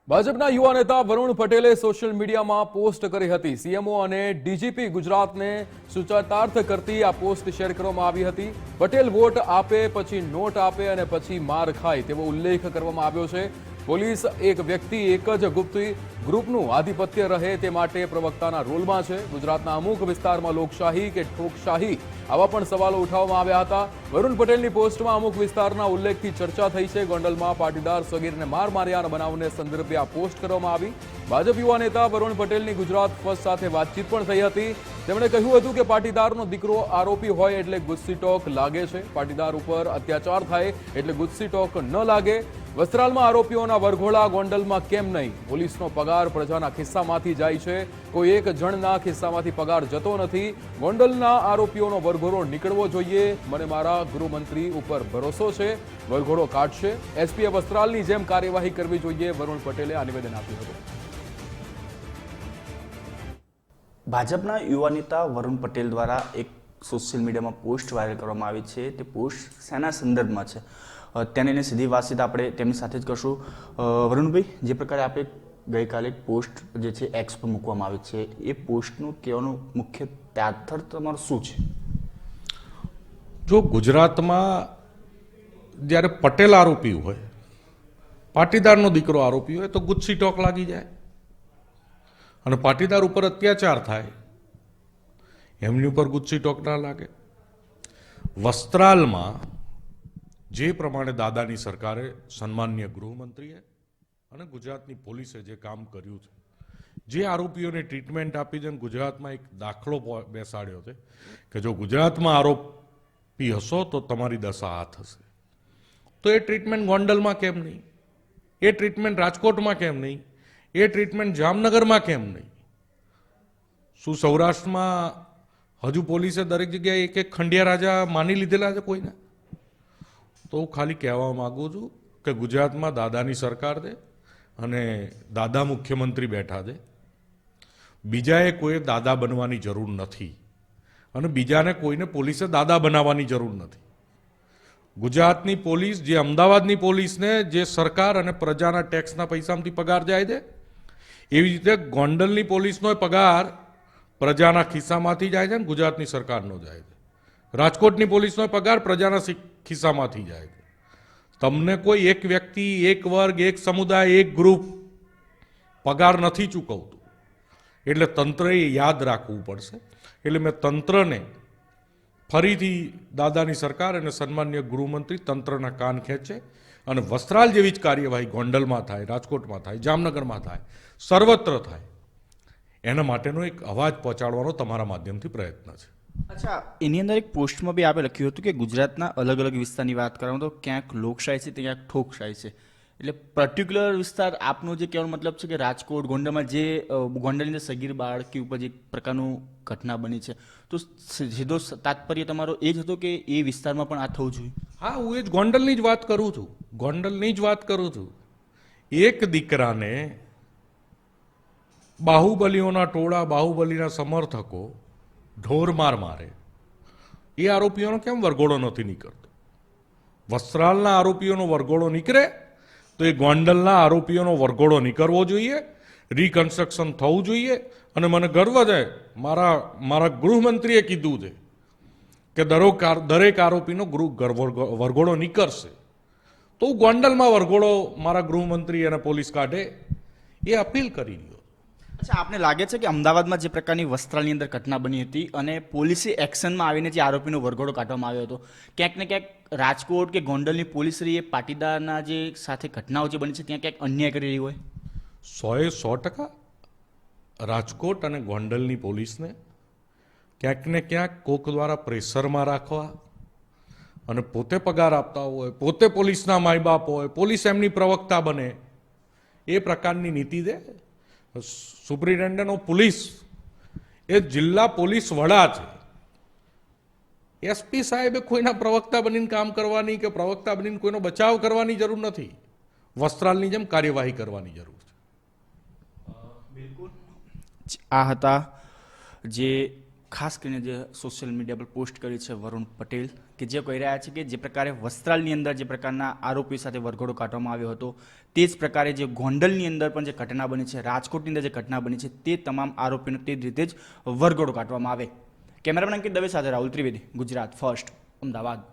ભાજપના યુવા નેતા વરુણ પટેલે સોશિયલ મીડિયામાં પોસ્ટ કરી હતી। સીએમઓ અને ડીજીપી ગુજરાતને સૂચિતાર્થ કરતી આ પોસ્ટ શેર કરવામાં આવી હતી। પટેલ વોટ આપે પછી નોટ આપે અને પછી માર ખાય તેવો ઉલ્લેખ કરવામાં આવ્યો છે। પોલીસ એક વ્યક્તિ એક જ ગ્રુપનું આધિપત્ય રહે તે માટે પ્રવક્તાના રોલમાં છે। ગુજરાતના અમુક વિસ્તારમાં લોકશાહી કે ઠોકશાહી આવા પણ સવાલો ઉઠાવવામાં આવ્યા હતા। વરુણ પટેલની પોસ્ટમાં અમુક વિસ્તારના ઉલ્લેખથી ચર્ચા થઈ છે। ગોંડલમાં પાટીદાર સગીરને માર માર્યાના બનાવને સંદર્ભે આ પોસ્ટ કરવામાં આવી। ભાજપ યુવા નેતા વરુણ પટેલની ગુજરાત ફર્સ્ટ સાથે વાતચીત પણ થઈ હતી। તેમણે કહ્યું હતું કે પાટીદારનો દીકરો આરોપી હોય એટલે ગુસ્સી ટોક લાગે છે, પાટીદાર ઉપર અત્યાચાર થાય એટલે ગુસ્સી ટોક ન લાગે। વસ્ત્રાલમાં આરોપીઓના વરઘોડા, ગોંડલમાં કેમ નહીં? પોલીસનો પગાર પ્રજાના ખિસ્સામાંથી જાય છે, કોઈ એક જણના ખિસ્સામાંથી પગાર જતો નથી। ગોંડલના આરોપીઓનો વરઘોડો નીકળવો જોઈએ। મને મારા ગૃહમંત્રી ઉપર ભરોસો છે, વરઘોડો કાઢશે। એસપીએ વસ્ત્રાલની જેમ કાર્યવાહી કરવી જોઈએ, વરુણ પટેલે આ નિવેદન આપ્યું હતું। ભાજપના યુવા નેતા વરુણ પટેલ દ્વારા એક સોશિયલ મીડિયામાં પોસ્ટ વાયરલ કરવામાં આવી છે। તે પોસ્ટ શેના સંદર્ભમાં છે તેને એને સીધી વાતચીત આપણે તેમની સાથે જ કરશું। વરુણભાઈ, જે પ્રકારે આપણે ગઈકાલે એક પોસ્ટ જે છે એક્સ પર મૂકવામાં આવી છે, એ પોસ્ટનું કહેવાનું મુખ્ય તાત્પર્ય તમારું શું છે? જો ગુજરાતમાં જ્યારે પટેલ આરોપી હોય, પાટીદારનો દીકરો આરોપી હોય તો ગુસ્સી ટોક લાગી જાય અને પાટીદાર ઉપર અત્યાચાર થાય એમની ઉપર ગુસ્સી ટોક ના લાગે। વસ્ત્રાલમાં જે પ્રમાણે દાદાની સરકારે, સન્માનીય ગૃહમંત્રીએ અને ગુજરાતની પોલીસે જે કામ કર્યું છે, જે આરોપીઓને ટ્રીટમેન્ટ આપી છે, ગુજરાતમાં એક દાખલો બેસાડ્યો છે કે જો ગુજરાતમાં આરોપી હશો તો તમારી દશા આ થશે, તો એ ટ્રીટમેન્ટ ગોંડલમાં કેમ નહીં? એ ટ્રીટમેન્ટ રાજકોટમાં કેમ નહીં? એ ટ્રીટમેન્ટ જામનગરમાં કેમ નહીં? શું સૌરાષ્ટ્રમાં હજુ પોલીસે દરેક જગ્યાએ એક એક ખંડિયા રાજા માની લીધેલા છે કોઈને? તો હું ખાલી કહેવા માગું છું કે ગુજરાતમાં દાદાની સરકાર છે અને દાદા મુખ્યમંત્રી બેઠા છે। બીજાએ કોઈ દાદા બનવાની જરૂર નથી અને બીજાને કોઈને પોલીસે દાદા બનાવવાની જરૂર નથી। ગુજરાતની પોલીસ, જે અમદાવાદની પોલીસને જે સરકાર અને પ્રજાના ટેક્સના પૈસામાંથી પગાર જાય છે, એવી રીતે ગોંડલની પોલીસનો પગાર પ્રજાના ખિસ્સામાંથી જાય છે ને ગુજરાતની સરકારનો જાય છે। રાજકોટની પોલીસનો પગાર પ્રજાના ખિસ્સામાંથી જાય છે। તમને કોઈ એક વ્યક્તિ, એક વર્ગ, એક સમુદાય, એક ગ્રુપ પગાર નથી ચૂકવતું, એટલે તંત્રએ યાદ રાખવું પડશે। એટલે મેં તંત્રને ફરીથી દાદાની સરકાર અને સન્માનીય ગૃહમંત્રી તંત્રના કાન ખેંચે અને વસ્ત્રાલ જેવી જ કાર્યવાહી ગોંડલમાં થાય, રાજકોટમાં થાય, જામનગરમાં થાય, સર્વત્ર થાય, એના માટેનો એક અવાજ પહોંચાડવાનો તમારા માધ્યમથી પ્રયત્ન છે। અચ્છા, એની અંદર એક પોસ્ટમાં બી આપણે લખ્યું હતું કે ગુજરાતના અલગ અલગ વિસ્તારની વાત કરવામાં તો ક્યાંક લોકશાહી છે, ક્યાંક ઠોકશાહી છે। એટલે પર્ટિક્યુલર વિસ્તાર આપનો જે કહેવાનો મતલબ છે કે રાજકોટ, ગોંડલમાં જે ગોંડલની અંદર સગીર બાળકી ઉપર જે પ્રકારનું ઘટના બની છે, તો સીધો તાત્પર્ય તમારો એ જ હતો કે એ વિસ્તારમાં પણ આ થવું જોઈએ? હા, હું એ જ ગોંડલની જ વાત કરું છું, ગોંડલની જ વાત કરું છું। એક દીકરાને બાહુબલીઓના ટોળા, બાહુબલીના સમર્થકો ઢોરમાર મારે, એ આરોપીઓનો કેમ વરઘોડો નથી નીકળતો? વસ્ત્રાલના આરોપીઓનો વરઘોડો નીકળે તો એ ગોંડલના આરોપીઓનો વરઘોડો નીકળવો જોઈએ, રિકન્સ્ટ્રક્શન થવું જોઈએ। અને મને ગર્વ છે, મારા ગૃહમંત્રીએ કીધું છે કે દરેક આરોપીનો વરઘોડો નીકળશે, તો હું ગોંડલમાં વરઘોડો મારા ગૃહમંત્રી અને પોલીસ કાઢે એ અપીલ કરી રહ્યો। અચ્છા, આપને લાગે છે કે અમદાવાદમાં જે પ્રકારની વસ્ત્રાલની અંદર ઘટના બની હતી અને પોલીસે એક્શનમાં આવીને જે આરોપીનો વરઘોડો કાઢવામાં આવ્યો હતો, ક્યાંક ને ક્યાંક રાજકોટ કે ગોંડલની પોલીસરી એ પાટીદારના જે સાથે ઘટનાઓ જે બની છે ત્યાં ક્યાંક અન્યાય કરી રહી હોય? 100% રાજકોટ અને ગોંડલની પોલીસને ક્યાંક ને ક્યાંક કોક દ્વારા પ્રેશરમાં રાખવા અને પોતે પગાર આપતા હોય, પોતે પોલીસના માય બાપ હોય, પોલીસ એમની પ્રવક્તા બને, એ પ્રકારની નીતિ છે। સુપ્રિન્ટેન્ડન્ટ ઓફ પોલીસ એ જિલ્લા પોલીસ વડા છે। એસપી સાહેબે કોઈના પ્રવક્તા બનીને કામ કરવાની કે પ્રવક્તા બનીને કોઈનો બચાવ કરવાની જરૂર નથી, વસ્ત્રાલની જેમ કાર્યવાહી કરવાની જરૂર છે। બિલકુલ, આ હતા જે ખાસ કરીને જે સોશિયલ મીડિયા પર પોસ્ટ કરી છે વરુણ પટેલ, કે જે કહી રહ્યા છે કે જે પ્રકારે વસ્ત્રાલની અંદર જે પ્રકારના આરોપી સાથે વરઘોડો કાઢવામાં આવ્યો હતો, તે જ પ્રકારે જે ગોંડલની અંદર પણ જે ઘટના બની છે, રાજકોટની અંદર જે ઘટના બની છે, તે તમામ આરોપીનો તે જ રીતે જ વરઘોડો કાઢવામાં આવે. કેમેરામેન અંકિત દવે સાથે રાહુલ ત્રિવેદી, ગુજરાત ફર્સ્ટ, અમદાવાદ.